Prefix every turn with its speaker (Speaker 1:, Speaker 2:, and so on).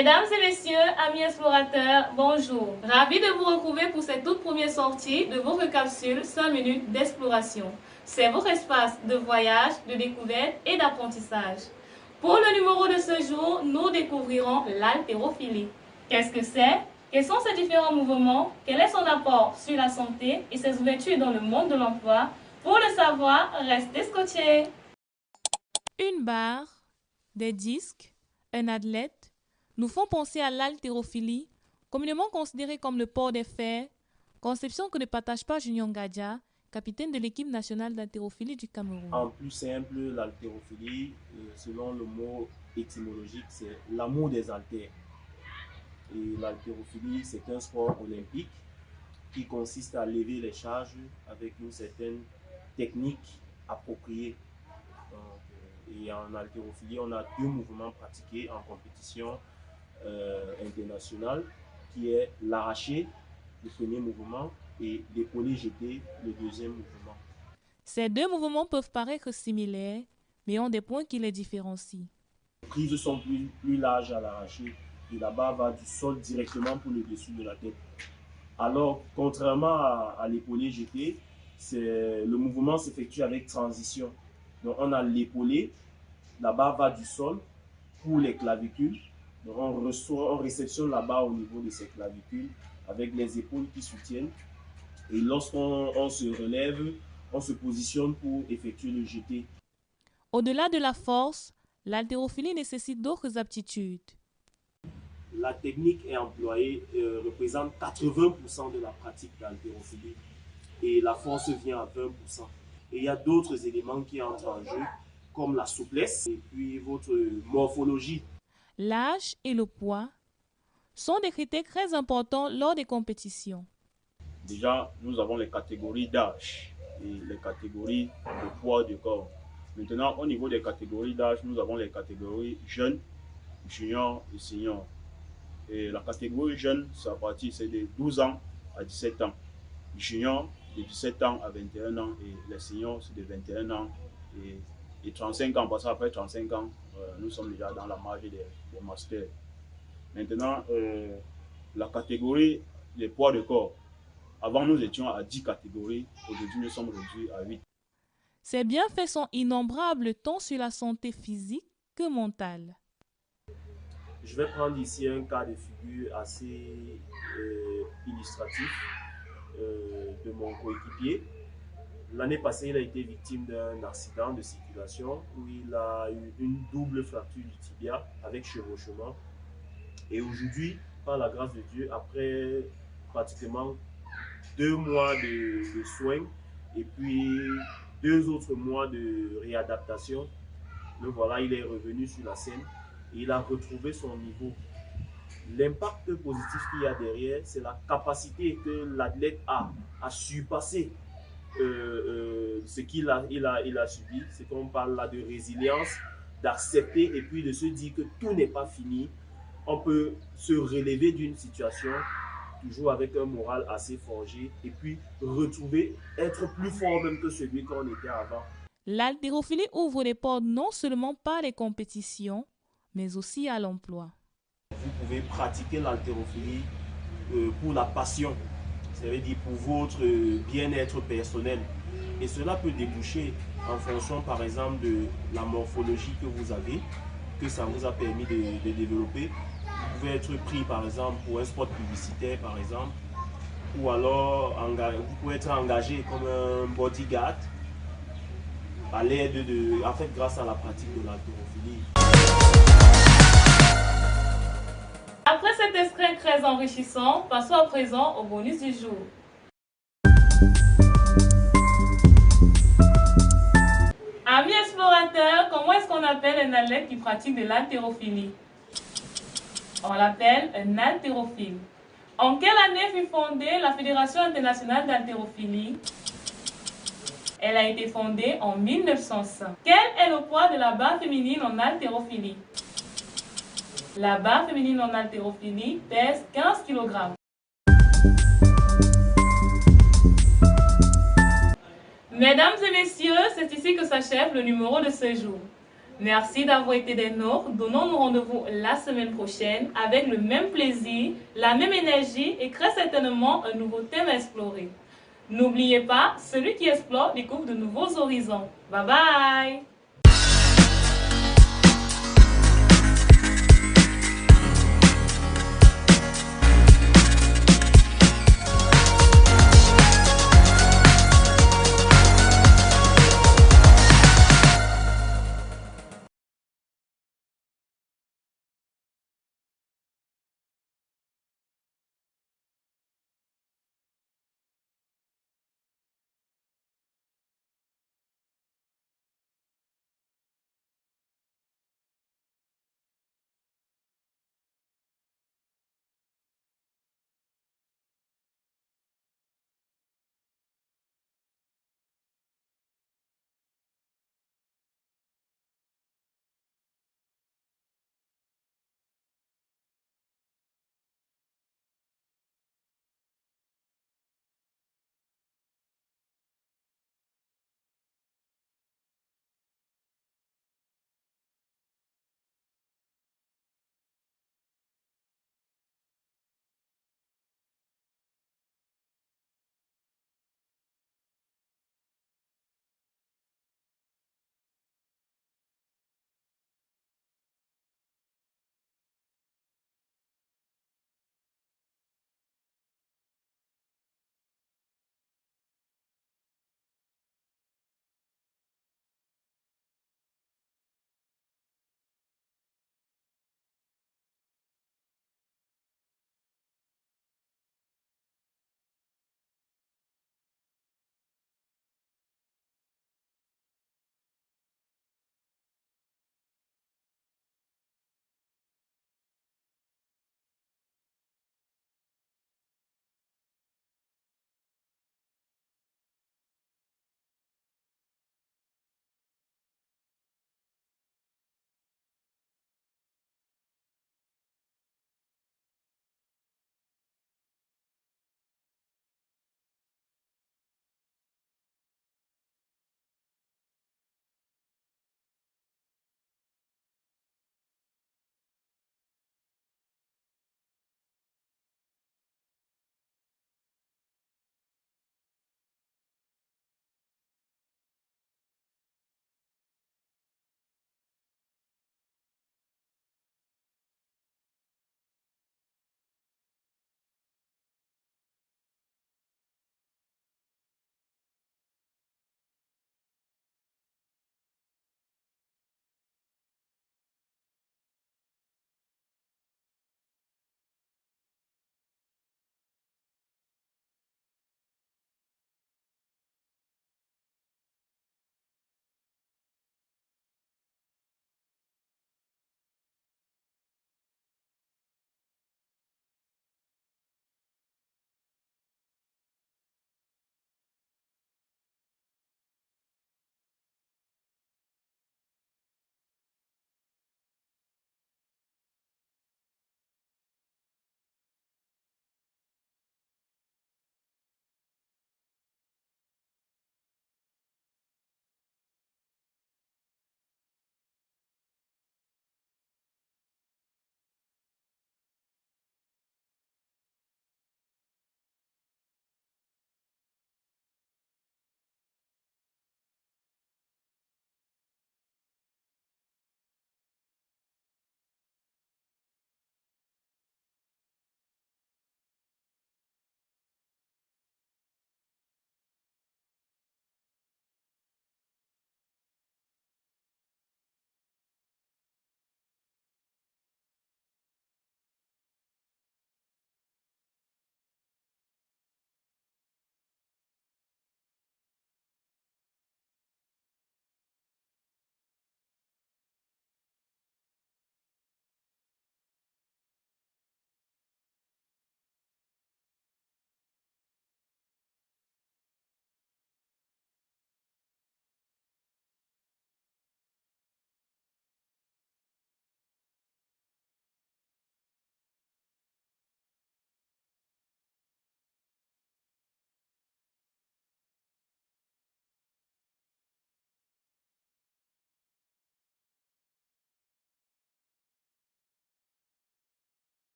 Speaker 1: Mesdames et messieurs, amis explorateurs, bonjour. Ravi de vous retrouver pour cette toute première sortie de votre capsule 5 minutes d'exploration. C'est votre espace de voyage, de découverte et d'apprentissage. Pour le numéro de ce jour, nous découvrirons l'haltérophilie. Qu'est-ce que c'est? Quels sont ses différents mouvements? Quel est son apport sur la santé et ses ouvertures dans le monde de l'emploi? Pour le savoir, restez scotchés.
Speaker 2: Une barre, des disques, un athlète nous font penser à l'haltérophilie, communément considérée comme le port des fers, conception que ne partage pas Junior Gadja, capitaine de l'équipe nationale d'haltérophilie du Cameroun.
Speaker 3: En plus simple, l'haltérophilie, selon le mot étymologique, c'est l'amour des haltères. Et l'haltérophilie, c'est un sport olympique qui consiste à lever les charges avec une certaine technique appropriée. Et en haltérophilie, on a deux mouvements pratiqués en compétition internationale, qui est l'arraché, le premier mouvement, et l'épaulé jeté, le deuxième mouvement.
Speaker 2: Ces deux mouvements peuvent paraître similaires, mais ont des points qui les différencient.
Speaker 3: Les prises sont plus larges à l'arraché et la barre va du sol directement pour le dessus de la tête. Alors, contrairement à l'épaulé jeté, le mouvement s'effectue avec transition. Donc, on a l'épaulé, la barre va du sol pour les clavicules. Donc, on réceptionne la barre au niveau de ces clavicules avec les épaules qui soutiennent. Et lorsqu'on se relève, on se positionne pour effectuer le jeté.
Speaker 2: Au-delà de la force, l'haltérophilie nécessite d'autres aptitudes.
Speaker 3: La technique est employée représente 80% de la pratique d'haltérophilie et la force vient à 20%. Et il y a d'autres éléments qui entrent en jeu, comme la souplesse et puis votre morphologie.
Speaker 2: L'âge et le poids sont des critères très importants lors des compétitions.
Speaker 4: Déjà, nous avons les catégories d'âge et les catégories de poids du corps. Maintenant, au niveau des catégories d'âge, nous avons les catégories jeunes, juniors et seniors. Et la catégorie jeune, c'est de 12 ans à 17 ans. Junior, de 17 ans à 21 ans. Et les seniors, c'est de 21 ans et 35 ans. Parce qu'après 35 ans, nous sommes déjà dans la marge des masters. Maintenant, la catégorie des poids de corps. Avant, nous étions à 10 catégories. Aujourd'hui, nous sommes réduits à 8.
Speaker 2: Ces bienfaits sont innombrables tant sur la santé physique que mentale.
Speaker 3: Je vais prendre ici un cas de figure assez illustratif de mon coéquipier. L'année passée, il a été victime d'un accident de circulation où il a eu une double fracture du tibia avec chevauchement. Et aujourd'hui, par la grâce de Dieu, après pratiquement 2 mois de soins et puis 2 autres mois de réadaptation, le voilà, il est revenu sur la scène. Et il a retrouvé son niveau. L'impact positif qu'il y a derrière, c'est la capacité que l'athlète a à surpasser ce qu'il a subi. C'est qu'on parle là de résilience, d'accepter et puis de se dire que tout n'est pas fini. On peut se relever d'une situation toujours avec un moral assez forgé et puis retrouver, être plus fort même que celui qu'on était avant.
Speaker 2: L'haltérophilie ouvre les portes non seulement par les compétitions, mais aussi à l'emploi.
Speaker 3: Vous pouvez pratiquer l'haltérophilie pour la passion, ça veut dire pour votre bien-être personnel. Et cela peut déboucher en fonction par exemple de la morphologie que vous avez, que ça vous a permis de développer. Vous pouvez être pris par exemple pour un spot publicitaire par exemple, ou alors vous pouvez être engagé comme un bodyguard à l'aide en fait grâce à la pratique de l'haltérophilie.
Speaker 1: Après cet extrait très enrichissant, passons à présent au bonus du jour. Amis explorateurs, comment est-ce qu'on appelle un athlète qui pratique de l'haltérophilie? On l'appelle un haltérophile. En quelle année fut fondée la Fédération internationale d'haltérophilie? Elle a été fondée en 1905. Quel est le poids de la barre féminine en haltérophilie? La barre féminine en haltérophilie pèse 15 kg. Mesdames et messieurs, c'est ici que s'achève le numéro de ce jour. Merci d'avoir été des nôtres. Donnons-nous rendez-vous la semaine prochaine avec le même plaisir, la même énergie et très certainement un nouveau thème à explorer. N'oubliez pas, celui qui explore découvre de nouveaux horizons. Bye bye!